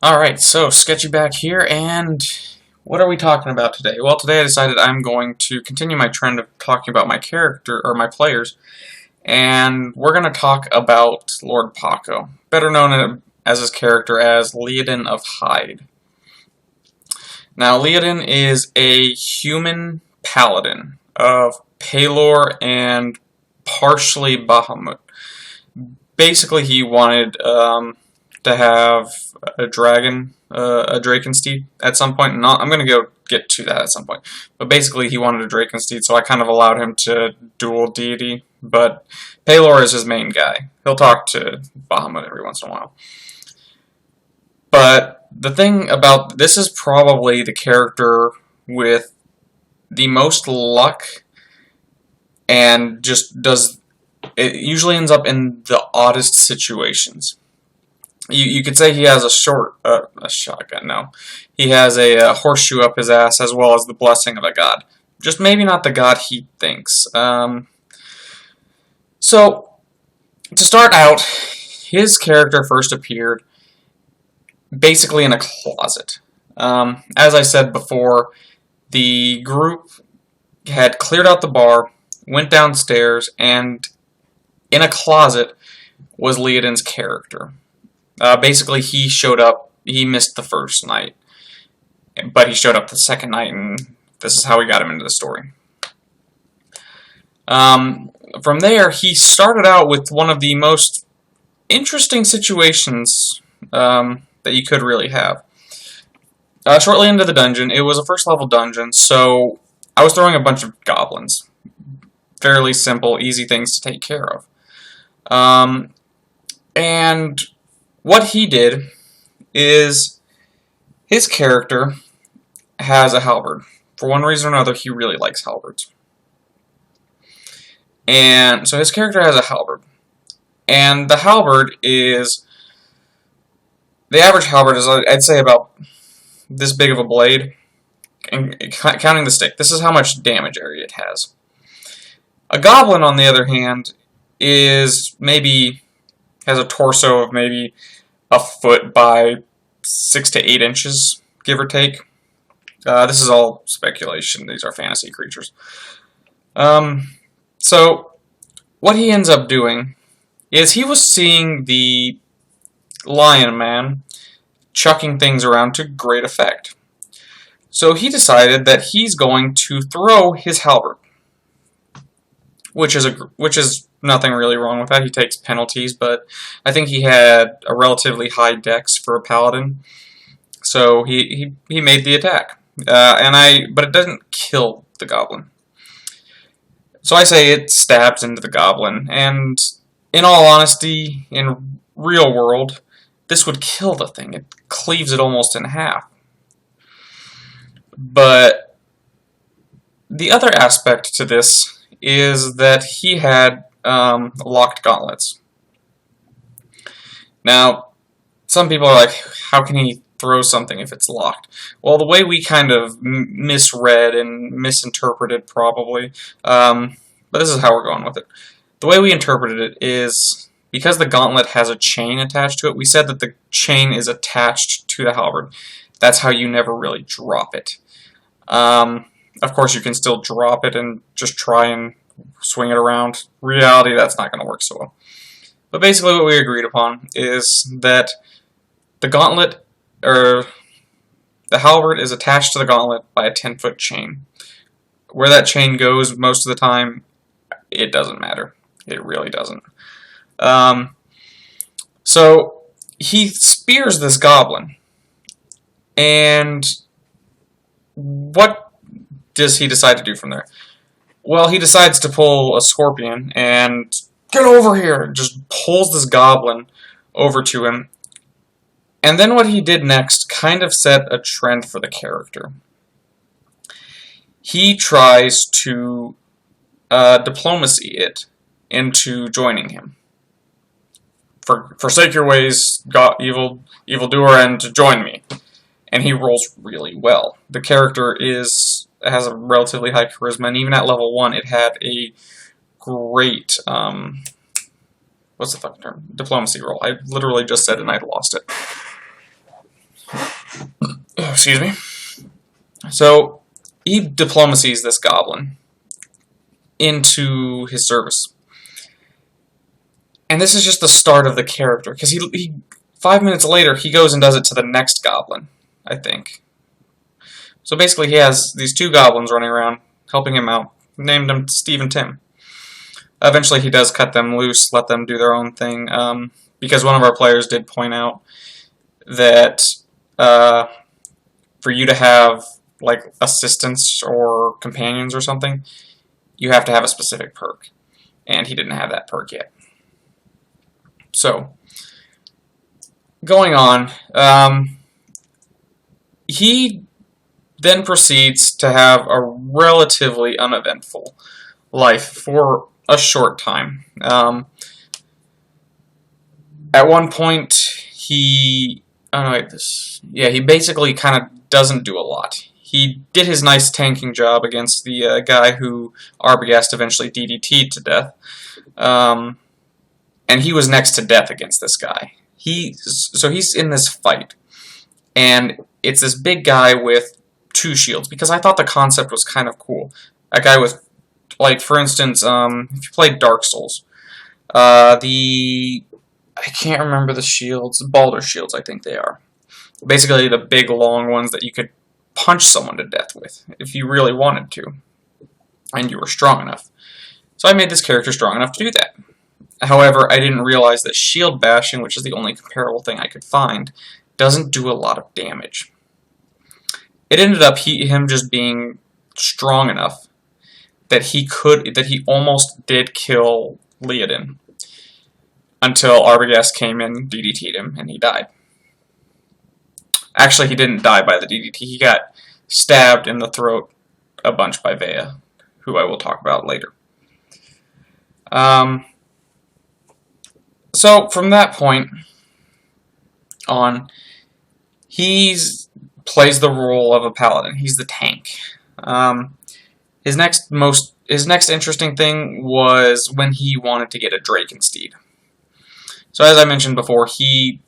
Alright, so Sketchy back here, and what are we talking about today? Well, today I decided I'm going to continue my trend of talking about my character, or my players, and we're going to talk about Lord Paco, better known as his character as Leoden of Heide. Now, Leoden is a human paladin of Pelor and partially Bahamut. Basically, he wanted to have a dragon, a Drakensteed at some point. I'm going to go get to that at some point. But basically, he wanted a Drakensteed, so I kind of allowed him to dual deity. But Pelor is his main guy. He'll talk to Bahamut every once in a while. But the thing about this is probably the character with the most luck, and just does it usually ends up in the oddest situations. You could say he has a shotgun. No, he has a horseshoe up his ass, as well as the blessing of a god. Just maybe not the god he thinks. So to start out, his character first appeared basically in a closet. As I said before, the group had cleared out the bar, went downstairs, and in a closet was Leoden's character. Basically, he showed up. He missed the first night, but he showed up the second night, and this is how we got him into the story. From there, he started out with one of the most interesting situations that you could really have. Shortly into the dungeon, it was a first level dungeon, so I was throwing a bunch of goblins. Fairly simple, easy things to take care of. And what he did is his character has a halberd. For one reason or another, he really likes halberds. And so his character has a halberd. And the halberd is, the average halberd is, I'd say, about this big of a blade. And counting the stick, this is how much damage area it has. A goblin, on the other hand, is maybe, has a torso of maybe a foot by 6 to 8 inches, give or take. This is all speculation. These are fantasy creatures. So what he ends up doing is he was seeing the lion man chucking things around to great effect. So he decided that he's going to throw his halberd, which is nothing really wrong with that. He takes penalties, but I think he had a relatively high dex for a paladin, so he made the attack. But it doesn't kill the goblin. So I say it stabs into the goblin, and in all honesty, in real world, this would kill the thing. It cleaves it almost in half. But the other aspect to this is that he had locked gauntlets. Now, some people are like, how can he throw something if it's locked? Well, the way we kind of misread and misinterpreted, probably, but this is how we're going with it. The way we interpreted it is, because the gauntlet has a chain attached to it, we said that the chain is attached to the halberd. That's how you never really drop it. Of course, you can still drop it and just try and swing it around. Reality, that's not going to work so well. But basically what we agreed upon is that the gauntlet, or the halberd, is attached to the gauntlet by a 10-foot chain. Where that chain goes most of the time, it doesn't matter. It really doesn't. So he spears this goblin, and what does he decide to do from there? Well, he decides to pull a scorpion and get over here, just pulls this goblin over to him. And then what he did next kind of set a trend for the character. He tries to diplomacy it into joining him. Forsake your ways, evildoer, and to join me. And he rolls really well. The character has a relatively high charisma, and even at level 1, it had a great, what's the fucking term? Diplomacy roll. I literally just said it and I lost it. Excuse me. So he diplomacies this goblin into his service. And this is just the start of the character, because he 5 minutes later, he goes and does it to the next goblin, I think. So basically, he has these two goblins running around, helping him out, named them Steve and Tim. Eventually, he does cut them loose, let them do their own thing, because one of our players did point out that for you to have like assistants or companions or something, you have to have a specific perk, and he didn't have that perk yet. So, going on, he then proceeds to have a relatively uneventful life for a short time. At one point, he basically kind of doesn't do a lot. He did his nice tanking job against the guy who Arbogast eventually DDT'd to death, and he was next to death against this guy. So he's in this fight, and it's this big guy with two shields, because I thought the concept was kind of cool. A guy with, like, for instance, if you played Dark Souls, I can't remember the shields, Baldur shields, I think they are. Basically the big long ones that you could punch someone to death with, if you really wanted to, and you were strong enough. So I made this character strong enough to do that. However, I didn't realize that shield bashing, which is the only comparable thing I could find, doesn't do a lot of damage. It ended up him just being strong enough that he almost did kill Leoden, until Arbogast came in, DDT'd him, and he died. Actually, he didn't die by the DDT. He got stabbed in the throat a bunch by Vea, who I will talk about later. So, from that point on, he plays the role of a paladin. He's the tank. His next interesting thing was when he wanted to get a Drakensteed. So as I mentioned before, he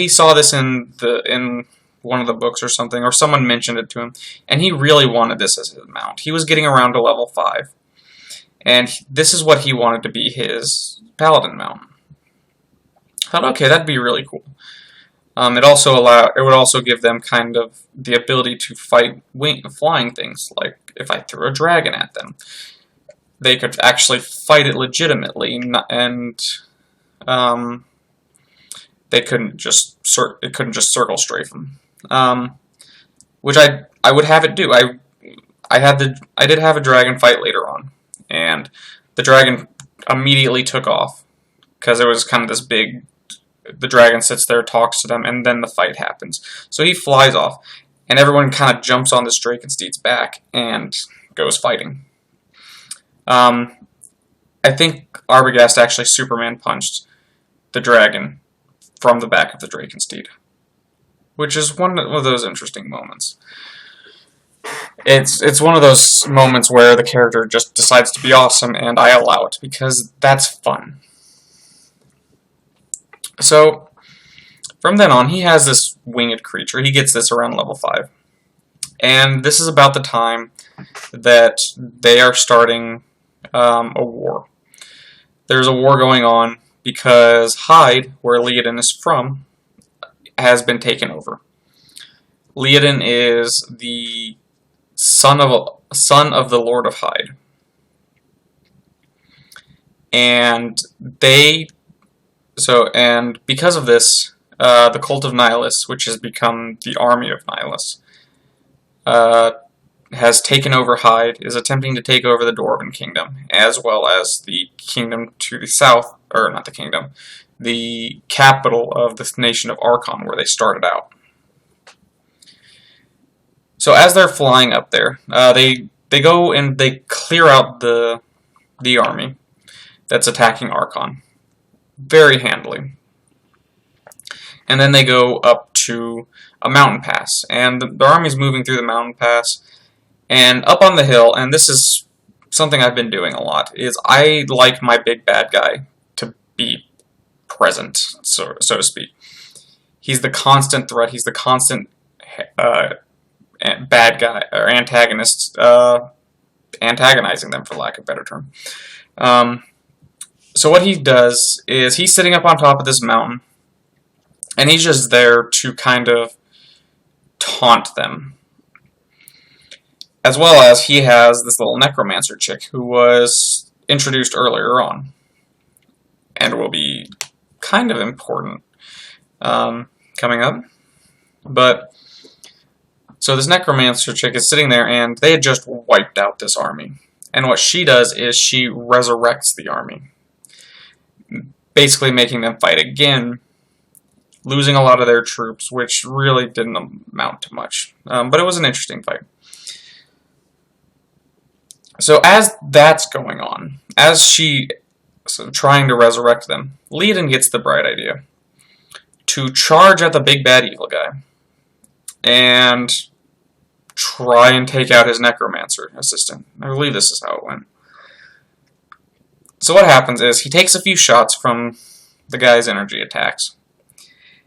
saw this in one of the books or something, or someone mentioned it to him, and he really wanted this as his mount. He was getting around to level 5, and this is what he wanted to be his paladin mount. I thought, okay, that'd be really cool. It would also give them kind of the ability to fight flying things. Like if I threw a dragon at them, they could actually fight it legitimately, and it couldn't just circle strafe them. Which I would have it do. I did have a dragon fight later on, and the dragon immediately took off because it was kind of this big. The dragon sits there, talks to them, and then the fight happens. So he flies off, and everyone kind of jumps on this Drakensteed's back and goes fighting. I think Arbogast actually Superman punched the dragon from the back of the Drakensteed, which is one of those interesting moments. It's one of those moments where the character just decides to be awesome, and I allow it, because that's fun. So, from then on, he has this winged creature. He gets this around level 5. And this is about the time that they are starting a war. There's a war going on because Heide, where Leoden is from, has been taken over. Leoden is the son of the Lord of Heide. And because of this, the Cult of Nihilus, which has become the Army of Nihilus, has taken over Heide, is attempting to take over the Dwarven Kingdom, as well as the kingdom to the south, or not the kingdom, the capital of the nation of Archon, where they started out. So as they're flying up there, they go and they clear out the army that's attacking Archon very handily. And then they go up to a mountain pass, and the army's moving through the mountain pass, and up on the hill, and this is something I've been doing a lot, is I like my big bad guy to be present, so to speak. He's the constant threat, he's the constant uh, bad guy or antagonists, antagonizing them, for lack of a better term. So what he does is he's sitting up on top of this mountain, and he's just there to kind of taunt them. As well as he has this little necromancer chick who was introduced earlier on, and will be kind of important coming up. But so this necromancer chick is sitting there, and they had just wiped out this army. And what she does is she resurrects the army, basically making them fight again, losing a lot of their troops, which really didn't amount to much. But it was an interesting fight. So as that's going on, as she trying to resurrect them, Leoden gets the bright idea to charge at the big bad evil guy and try and take out his necromancer assistant. I believe this is how it went. So what happens is he takes a few shots from the guy's energy attacks,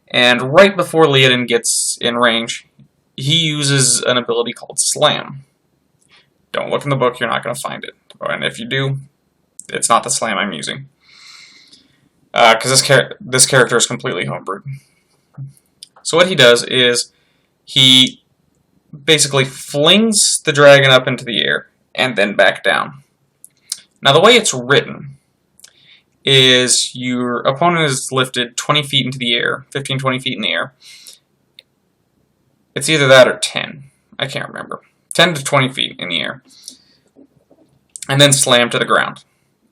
and right before Leoden gets in range, he uses an ability called Slam. Don't look in the book, you're not going to find it. And if you do, it's not the Slam I'm using. Because this character is completely homebrewed. So what he does is he basically flings the dragon up into the air and then back down. Now the way it's written is your opponent is lifted 20 feet into the air, 15, 20 feet in the air. It's either that or 10. I can't remember. 10 to 20 feet in the air. And then slammed to the ground.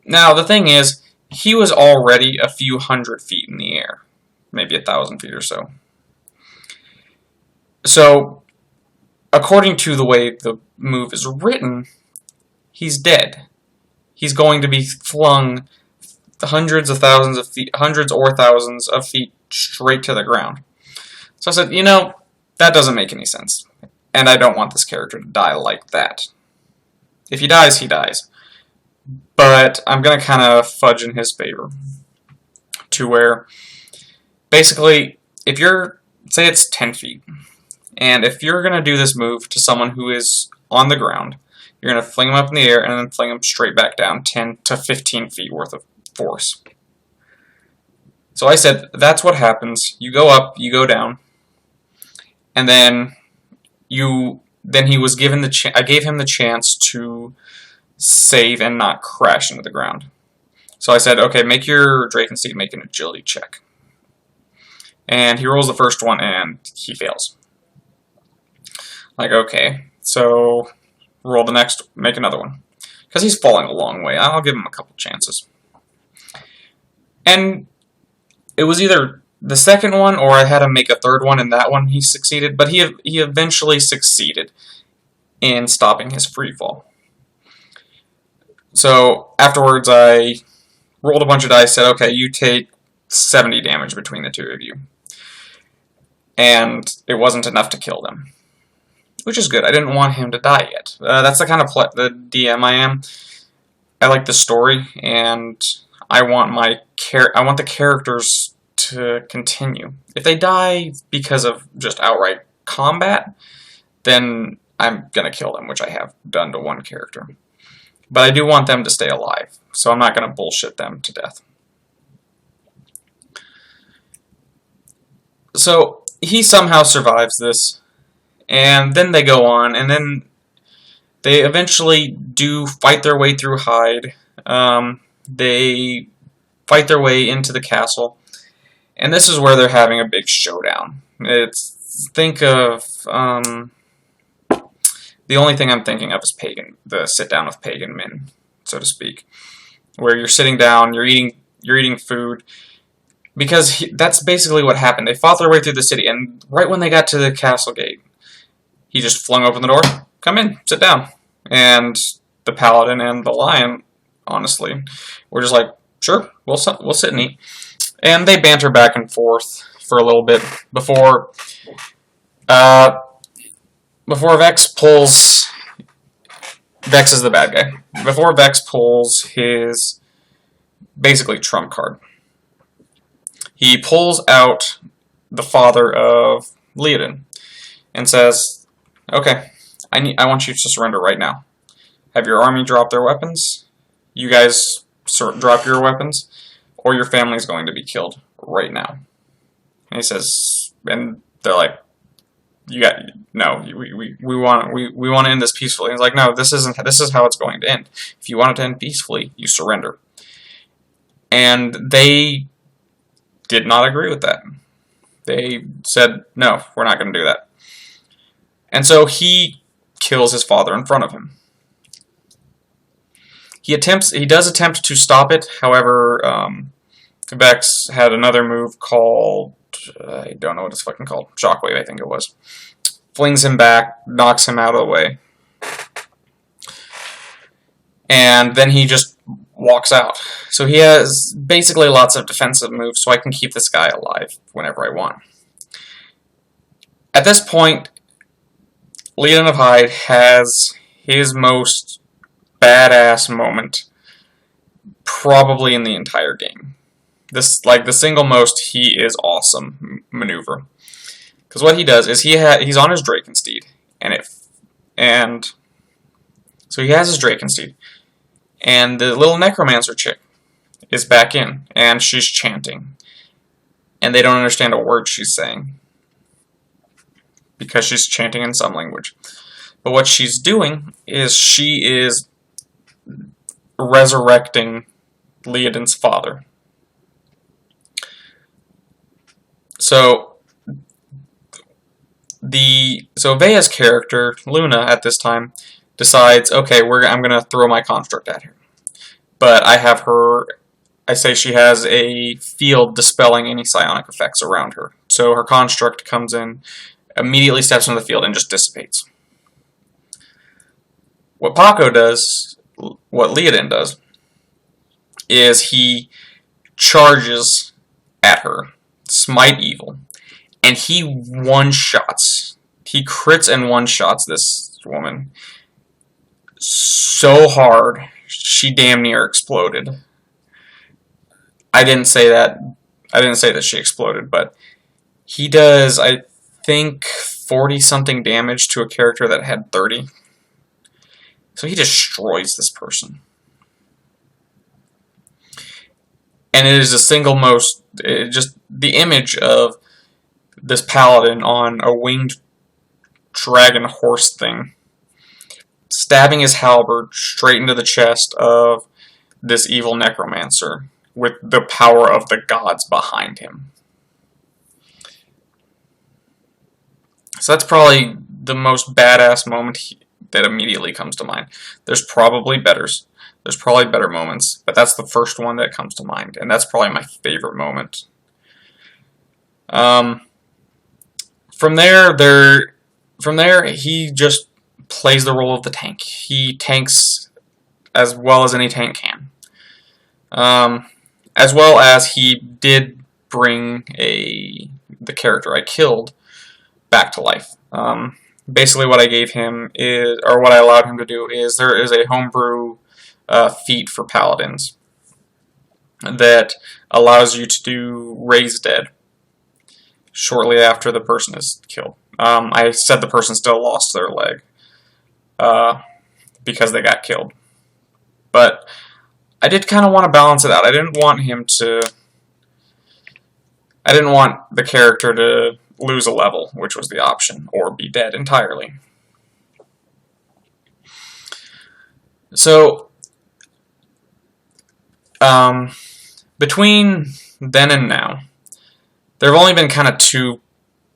Now the thing is, he was already a few hundred feet in the air. Maybe 1,000 feet or so. So, according to the way the move is written, he's dead. He's going to be flung hundreds of thousands of feet, hundreds or thousands of feet straight to the ground. So I said, you know, that doesn't make any sense. And I don't want this character to die like that. If he dies, he dies. But I'm going to kind of fudge in his favor. To where, basically, if you're, say it's 10 feet, and if you're going to do this move to someone who is on the ground, you're going to fling them up in the air and then fling them straight back down 10 to 15 feet worth of force. So I said, that's what happens. You go up, you go down, and then he was given I gave him the chance to save and not crash into the ground. So I said, okay, make your Drakensteed make an agility check. And he rolls the first one and he fails. Like, okay, so roll the next, make another one. Because he's falling a long way. I'll give him a couple chances. And it was either the second one or I had him make a third one, and that one he succeeded. But he eventually succeeded in stopping his free fall. So afterwards I rolled a bunch of dice, said, okay, you take 70 damage between the two of you. And it wasn't enough to kill them. Which is good. I didn't want him to die yet. That's the kind of the DM I am. I like the story, and I want the characters to continue. If they die because of just outright combat, then I'm gonna kill them, which I have done to one character. But I do want them to stay alive, so I'm not gonna bullshit them to death. So he somehow survives this. And then they go on, and then they eventually do fight their way through Heide. They fight their way into the castle, and this is where they're having a big showdown. Think of, the only thing I'm thinking of is the sit down with pagan men, so to speak, where you're sitting down, you're eating food, because that's basically what happened. They fought their way through the city, and right when they got to the castle gate, he just flung open the door, come in, sit down. And the paladin and the lion, honestly, were just like, sure, we'll sit and eat. And they banter back and forth for a little bit before Vex pulls... Vex is the bad guy. Before Vex pulls his, basically, trump card. He pulls out the father of Leoden. and says, "Okay, I want you to surrender right now. Have your army drop their weapons. You guys drop your weapons, or your family's going to be killed right now." And he says, and they're like, "You got no. We want to end this peacefully." And he's like, "No, this isn't. This is how it's going to end. If you want it to end peacefully, you surrender." And they did not agree with that. They said, "No, we're not going to do that." And so he kills his father in front of him. He does attempt to stop it. However, Vex had another move called, I don't know what it's fucking called, Shockwave, I think it was. Flings him back, knocks him out of the way. And then he just walks out. So he has basically lots of defensive moves, so I can keep this guy alive whenever I want. At this point, Leoden of Heide has his most badass moment probably in the entire game. This, like, the single most he is awesome maneuver. Because what he does is he's on his Drakensteed, and so he has his Drakensteed, and the little necromancer chick is back in, and she's chanting, and they don't understand a word she's saying because she's chanting in some language. But what she's doing is she is resurrecting Leoden's father. So Vea's character, Luna, at this time, decides, okay, I'm going to throw my construct at her. But I say she has a field dispelling any psionic effects around her. So her construct comes in, immediately steps into the field, and just dissipates. What Paco does, what Leoden does, is he charges at her, smite evil, and he one-shots. He crits and one-shots this woman so hard, she damn near exploded. I didn't say that she exploded, but he does, I think, 40-something damage to a character that had 30. So he destroys this person. And it is the single most, just the image of this paladin on a winged dragon horse thing, stabbing his halberd straight into the chest of this evil necromancer with the power of the gods behind him. So that's probably the most badass moment that immediately comes to mind. There's probably better moments, but that's the first one that comes to mind, and that's probably my favorite moment. From there, he just plays the role of the tank. He tanks as well as any tank can. As well as he did bring the character I killed back to life. Basically what I gave him is, or what I allowed him to do is, there is a homebrew feat for paladins that allows you to do Raise Dead shortly after the person is killed. I said the person still lost their leg because they got killed. But I did kind of want to balance it out. I didn't want the character to lose a level, which was the option, or be dead entirely. So, between then and now, there have only been kind of 2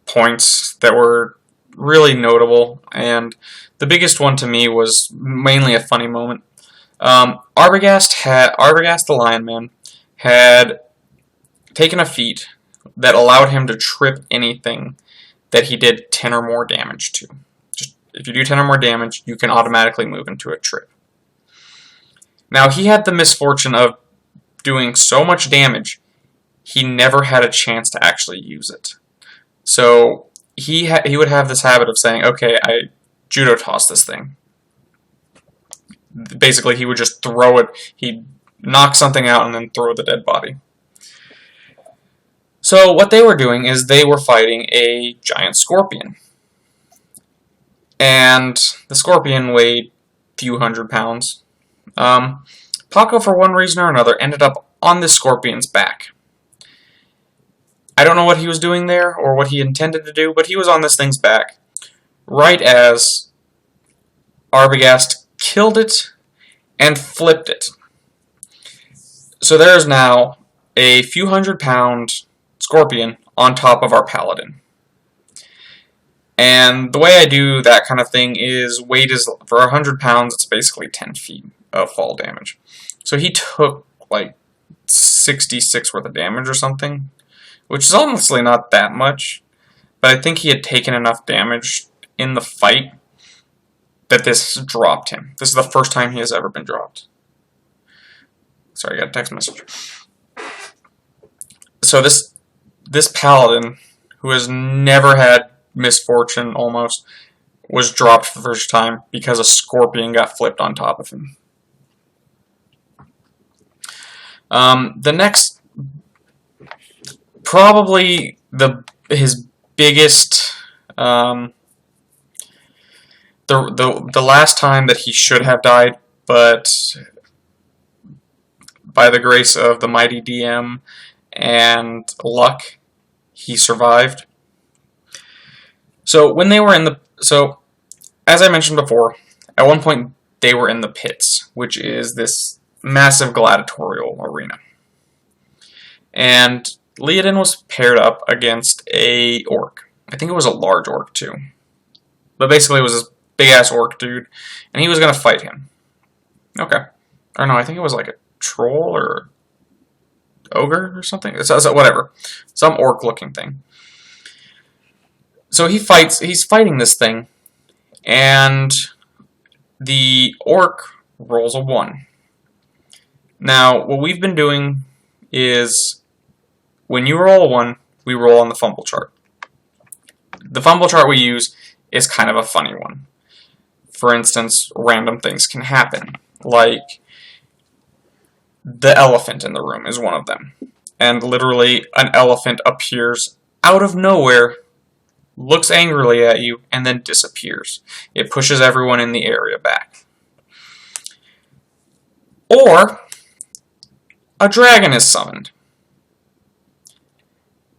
points that were really notable, and the biggest one to me was mainly a funny moment. Arbogast the Lion Man had taken a feat that allowed him to trip anything that he did 10 or more damage to. Just, if you do 10 or more damage, you can automatically move into a trip. Now, he had the misfortune of doing so much damage, he never had a chance to actually use it. So, he would have this habit of saying, okay, I judo toss this thing. Basically, he would just throw it, he'd knock something out and then throw the dead body. So what they were doing is they were fighting a giant scorpion. and the scorpion weighed a few hundred pounds. Paco, for one reason or another, ended up on the scorpion's back. I don't know what he was doing there or what he intended to do, but he was on this thing's back right as Arbogast killed it and flipped it. So there's now a few hundred-pound scorpion on top of our paladin. And the way I do that kind of thing is weight is, for 100 pounds, it's basically 10 feet of fall damage. So he took like 66 worth of damage or something, which is honestly not that much, but I think he had taken enough damage in the fight that this dropped him. This is the first time he has ever been dropped. Sorry, I got a text message. So this paladin, who has never had misfortune almost, was dropped for the first time because a scorpion got flipped on top of him. The next, probably his biggest, the last time that he should have died, but by the grace of the mighty DM and luck, he survived. So when they were in the, as I mentioned before, at one point they were in the pits, which is this massive gladiatorial arena. And Leoden was paired up against a orc. I think it was a large orc too. But basically it was this big ass orc dude, and he was gonna fight him. Okay. Or no, I think it was like a troll or ogre or something. So whatever. Some orc looking thing. So he's fighting this thing, and the orc rolls a 1. Now, what we've been doing is, when you roll a 1, we roll on the fumble chart. The fumble chart we use is kind of a funny one. For instance, random things can happen, like the elephant in the room is one of them. And literally, an elephant appears out of nowhere, looks angrily at you, and then disappears. It pushes everyone in the area back. Or a dragon is summoned.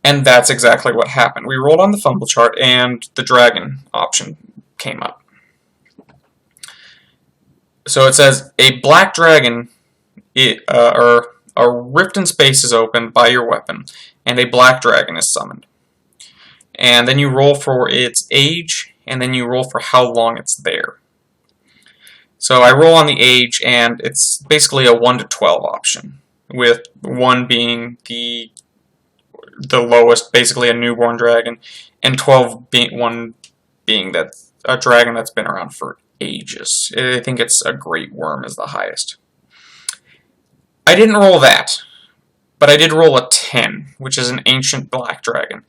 And that's exactly what happened. We rolled on the fumble chart, and the dragon option came up. So it says, a black dragon, or a rift in space is opened by your weapon, and a black dragon is summoned. And then you roll for its age, and then you roll for how long it's there. So I roll on the age, and it's basically a 1 to 12 option, with 1 being the lowest, basically a newborn dragon, and 12 being that a dragon that's been around for ages. I think it's a great worm is the highest. I didn't roll that, but I did roll a 10, which is an ancient black dragon.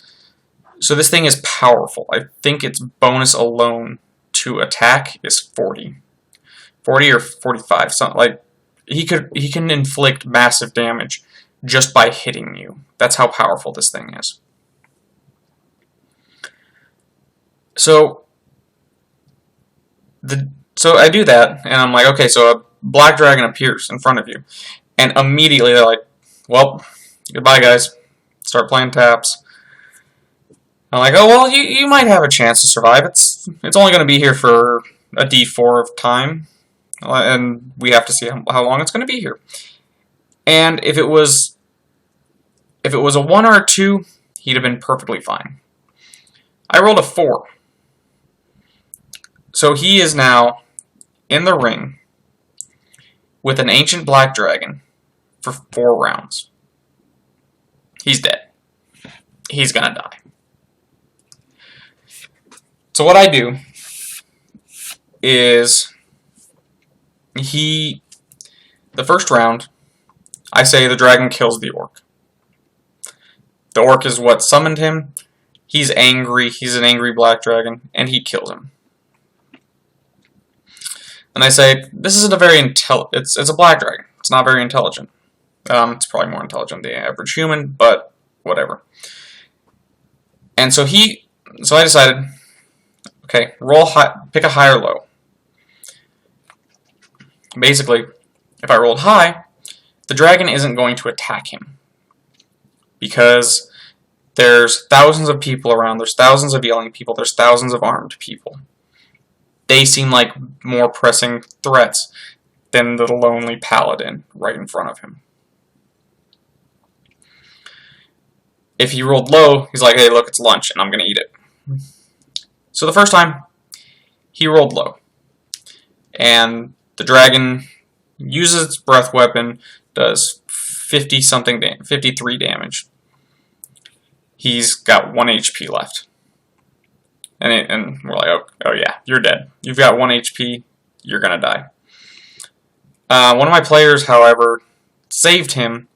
So this thing is powerful. I think its bonus alone to attack is 40. 40 or 45, something like he can inflict massive damage just by hitting you. That's how powerful this thing is. So I do that, and I'm like, okay, so a black dragon appears in front of you, and immediately they're like, well, goodbye guys. Start playing taps. I'm like, oh, well, you might have a chance to survive. It's only going to be here for a D4 of time, and we have to see how long it's going to be here. And if it was a 1 or a 2, he'd have been perfectly fine. I rolled a 4. So he is now in the ring with an ancient black dragon for 4 rounds. He's dead. He's going to die. So what I do is, the first round, I say the dragon kills the orc. The orc is what summoned him. He's angry. He's an angry black dragon, and he kills him. And I say, this isn't a very it's a black dragon. It's not very intelligent. It's probably more intelligent than the average human, but whatever. And so I decided, Okay, roll high, pick a high or low. Basically, if I rolled high, the dragon isn't going to attack him because there's thousands of people around, there's thousands of yelling people, there's thousands of armed people. They seem like more pressing threats than the lonely paladin right in front of him. If he rolled low, he's like, hey, look, it's lunch, and I'm going to eat it. So the first time, he rolled low. And the dragon uses its breath weapon, does 53 damage. He's got 1 HP left. And we're like, oh yeah, you're dead. You've got 1 HP, you're going to die. One of my players, however, saved him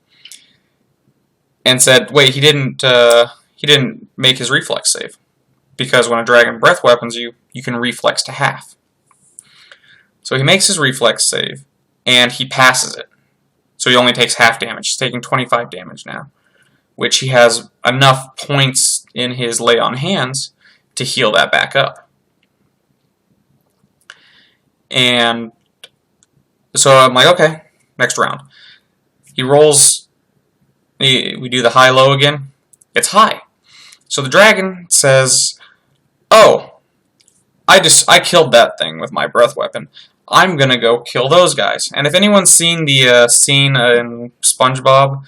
and said, wait, he didn't make his reflex save. Because when a dragon breath weapons you, you can reflex to half. So he makes his reflex save, and he passes it. So he only takes half damage. He's taking 25 damage now, which he has enough points in his lay on hands to heal that back up. And so I'm like, okay, next round. He rolls, we do the high-low again. It's high. So the dragon says, oh, I killed that thing with my breath weapon. I'm going to go kill those guys. And if anyone's seen the scene in SpongeBob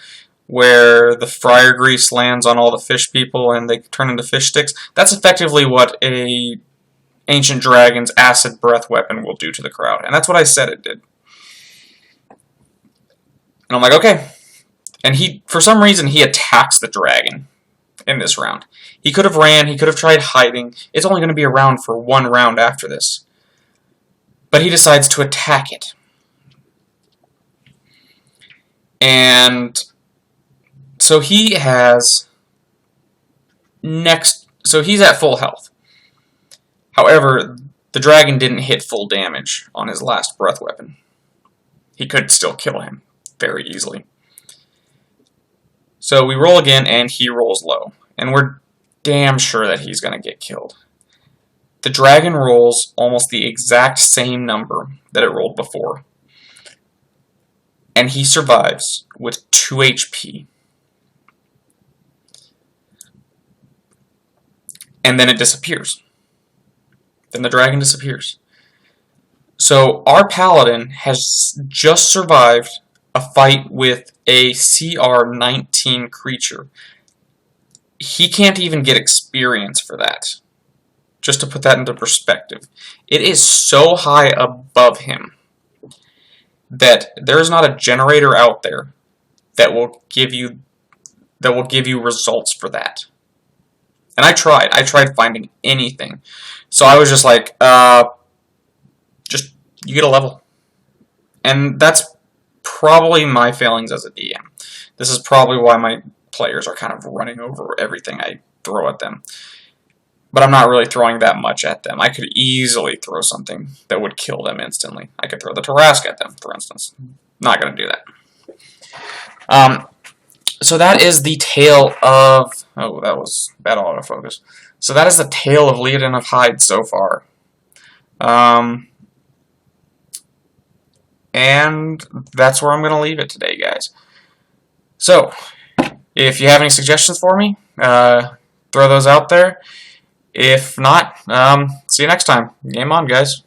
where the fryer grease lands on all the fish people and they turn into fish sticks, that's effectively what a ancient dragon's acid breath weapon will do to the crowd. And that's what I said it did. And I'm like, okay. And for some reason, he attacks the dragon in this round. He could have ran, he could have tried hiding. It's only going to be around for 1 round after this. But he decides to attack it. And so he has so he's at full health. However, the dragon didn't hit full damage on his last breath weapon. He could still kill him very easily. So we roll again, and he rolls low. And we're damn sure that he's going to get killed. The dragon rolls almost the exact same number that it rolled before. And he survives with 2 HP. And then it disappears. Then the dragon disappears. So our paladin has just survived a fight with a CR-19 creature. He can't even get experience for that. Just to put that into perspective. It is so high above him that there is not a generator out there that will give you results for that. And I tried finding anything. So I was just like, you get a level. And that's probably my failings as a DM. This is probably why my players are kind of running over everything I throw at them. But I'm not really throwing that much at them. I could easily throw something that would kill them instantly. I could throw the Tarrasque at them, for instance. Not going to do that. So that is the tale of... Oh, that was bad autofocus. So that is the tale of Leoden of Heide so far. And that's where I'm going to leave it today, guys. So, if you have any suggestions for me, throw those out there. If not, see you next time. Game on, guys.